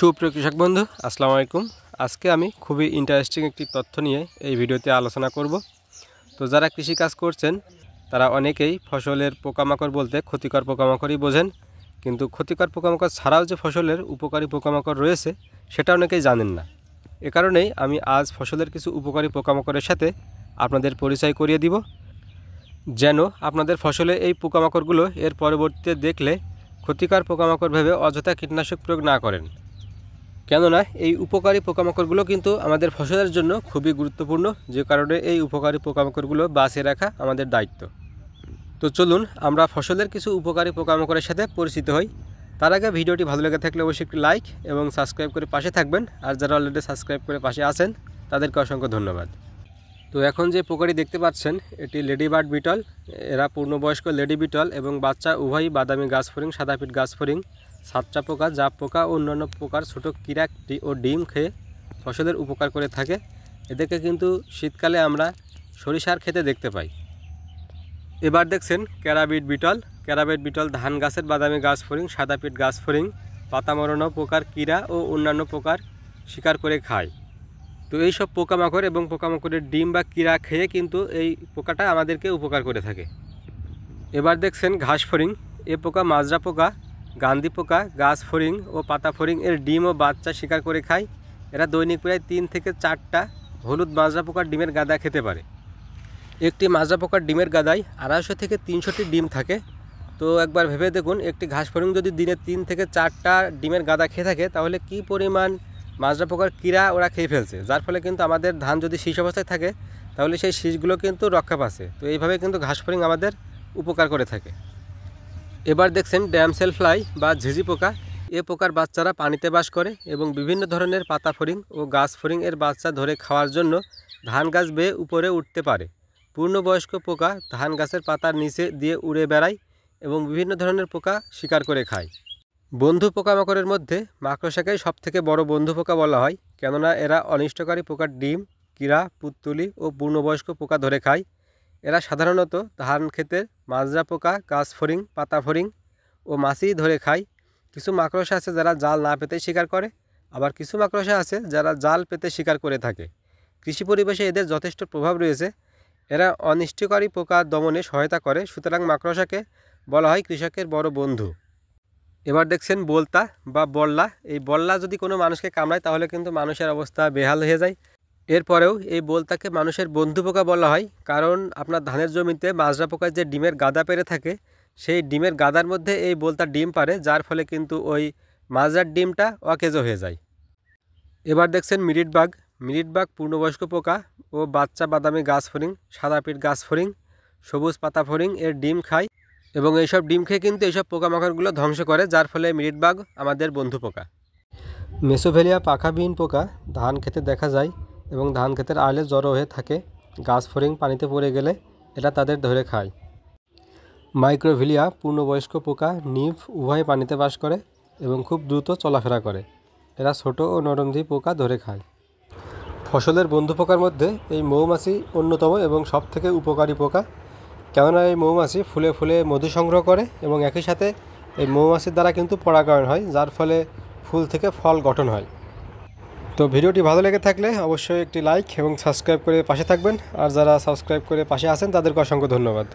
সুপ্রিয় কৃষক বন্ধু আসসালামু আলাইকুম। আজকে আমি খুবই ইন্টারেস্টিং একটি তথ্য নিয়ে এই ভিডিওতে আলোচনা করব। তো যারা কৃষি কাজ করছেন তারা অনেকেই ফসলের পোকামাকড় বলতে ক্ষতিকর পোকামাকড়ই বোঝেন, কিন্তু ক্ষতিকর পোকামাকড় ছাড়াও যে ফসলের উপকারী পোকামাকড় রয়েছে সেটা অনেকেই জানেন না। এ কারণেই আমি আজ ফসলের কিছু উপকারী পোকামাকড়ের সাথে আপনাদের পরিচয় করিয়ে দিব, যেন আপনাদের ফসলে এই পোকামাকড়গুলো এর পরবর্তীতে দেখলে ক্ষতিকর পোকামাকড় ভেবে অযথা কীটনাশক প্রয়োগ না করেন। কেননা এই উপকারী পোকামাকড়গুলো কিন্তু আমাদের ফসলের জন্য খুবই গুরুত্বপূর্ণ, যে কারণে এই উপকারী পোকামাকড়গুলো বাঁচিয়ে রাখা আমাদের দায়িত্ব। তো চলুন আমরা ফসলের কিছু উপকারী পোকামাকড়ের সাথে পরিচিত হই। তার আগে ভিডিওটি ভালো লেগে থাকলে অবশ্যই একটি লাইক এবং সাবস্ক্রাইব করে পাশে থাকবেন, আর যারা অলরেডি সাবস্ক্রাইব করে পাশে আছেন তাদেরকে অসংখ্য ধন্যবাদ। তো এখন যে পোকাটি দেখতে পাচ্ছেন এটি লেডিবার্ড বিটল। এরা পূর্ণবয়স্ক লেডি বিটল এবং বাচ্চা উভয়ই বাদামি গাছফড়িং, সাদাপিঠ গাছফড়িং, সাতটা পোকা, জাপ পোকা ও অন্যান্য পোকার ছোটো কিরা ও ডিম খেয়ে ফসলের উপকার করে থাকে। এদেরকে কিন্তু শীতকালে আমরা সরিষার খেতে দেখতে পাই। এবার দেখছেন ক্যারাবিট বিটল। ক্যারাবিট বিটল ধান গাছের বাদামি গাছফড়িং, সাদাপিঠ গাছফড়িং, পাতা মরানো পোকার কিরা ও অন্যান্য পোকার শিকার করে খায়। তো এই সব পোকামাকড় এবং পোকামাকড়ের ডিম বা কিরা খেয়ে কিন্তু এই পোকাটা আমাদেরকে উপকার করে থাকে। এবার দেখছেন ঘাসফড়িং। এ পোকা মাজরা পোকা, গান্ধী পোকা, গাছ ফড়িং ও পাতা ফড়িং এর ডিম ও বাচ্চা শিকার করে খায়। এরা দৈনিক প্রায় 3 থেকে 4টা হলুদ মাজরা পোকার ডিমের গাদা খেতে পারে। একটি মাজরা পোকার ডিমের গাদায় 250 থেকে 300টি ডিম থাকে। তো একবার ভেবে দেখুন, একটি ঘাস ফড়িং যদি দিনে 3 থেকে 4টা ডিমের গাদা খেয়ে থাকে তাহলে কি পরিমাণ মাজরা পোকার কিরা ওরা খেয়ে ফেলছে, যার ফলে কিন্তু আমাদের ধান যদি শীষ অবস্থায় থাকে তাহলে সেই শীষগুলো কিন্তু রক্ষা পাচ্ছে। তো এইভাবে কিন্তু ঘাস ফড়িং আমাদের উপকার করে থাকে। এবার দেখছেন ড্যামসেল ফ্লাই বা ঝিঝি পোকা। এ পোকার বাচ্চারা পানিতে বাস করে এবং বিভিন্ন ধরনের পাতা ফড়িং ও গাছ ফড়িং এর বাচ্চা ধরে খাওয়ার জন্য ধান গাছ বেয়ে উপরে উঠতে পারে। পূর্ণবয়স্ক পোকা ধান গাছের পাতার নিচে দিয়ে উড়ে বেড়ায় এবং বিভিন্ন ধরনের পোকা শিকার করে খায়। বন্ধু পোকামাকড়ের মধ্যে মাকড়সাকেই সবথেকে বড় বন্ধু পোকা বলা হয়, কেননা এরা অনিষ্টকারী পোকার ডিম, কিরা, পুত্তুলি ও পূর্ণবয়স্ক পোকা ধরে খায়। এরা সাধারণত ধান ক্ষেতের মাজরা পোকা, গাছ ফড়িং, পাতা ফড়িং ও মাছি ধরে খায়। কিছু মাকড়সা আছে যারা জাল না পেতে শিকার করে, আবার কিছু মাকড়সা আছে যারা জাল পেতে শিকার করে থাকে। কৃষি পরিবেশে এদের যথেষ্ট প্রভাব রয়েছে। এরা অনিষ্টকারী পোকা দমনে সহায়তা করে, সুতরাং মাকড়সাকে বলা হয় কৃষকের বড় বন্ধু। এবার দেখছেন বোলতা বা বল্লা। এই বল্লা যদি কোনো মানুষকে কামড়ায় তাহলে কিন্তু মানুষের অবস্থা বেহাল হয়ে যায়। এরপরেও এই বোলতাকে মানুষের বন্ধু পোকা বলা হয়, কারণ আপনার ধানের জমিতে মাজরা পোকায় যে ডিমের গাদা পেরে থাকে সেই ডিমের গাদার মধ্যে এই বোলতা ডিম পারে, যার ফলে কিন্তু ওই মাজরার ডিমটা অকেজো হয়ে যায়। এবার দেখছেন মিরিট বাগ। মিরিট বাগ পূর্ণবয়স্ক পোকা ও বাচ্চা বাদামি গাছ ফড়িং, সাদাপিঠ গাছ ফড়িং, সবুজ পাতা ফড়িং এর ডিম খায় এবং এইসব ডিম খেয়ে কিন্তু এইসব পোকামাকড়গুলো ধ্বংস করে, যার ফলে মিরিট বাগ আমাদের বন্ধু পোকা। মেসোভেলিয়া পাখাবিহীন পোকা ধান খেতে দেখা যায় এবং ধান ক্ষেতের আড়ালে জড়ো হয়ে থাকে। গাছ ফড়িং পানিতে পড়ে গেলে এটা তাদের ধরে খায়। মাইক্রোভিলিয়া পূর্ণবয়স্ক পোকা, নিম্ফ উভয় পানিতে বাস করে এবং খুব দ্রুত চলাফেরা করে। এরা ছোট ও নরমধী পোকা ধরে খায়। ফসলের বন্ধু পোকার মধ্যে এই মৌমাছি অন্যতম এবং সবথেকে উপকারী পোকা, কেননা এই মৌমাছি ফুলে ফুলে মধু সংগ্রহ করে এবং একই সাথে এই মৌমাছির দ্বারা কিন্তু পরাগায়ন হয়, যার ফলে ফুল থেকে ফল গঠন হয়। তো ভিডিওটি ভালো লেগে থাকলে অবশ্যই একটি লাইক এবং সাবস্ক্রাইব করে পাশে থাকবেন, আর যারা সাবস্ক্রাইব করে পাশে আছেন তাদেরকে অসংখ্য ধন্যবাদ।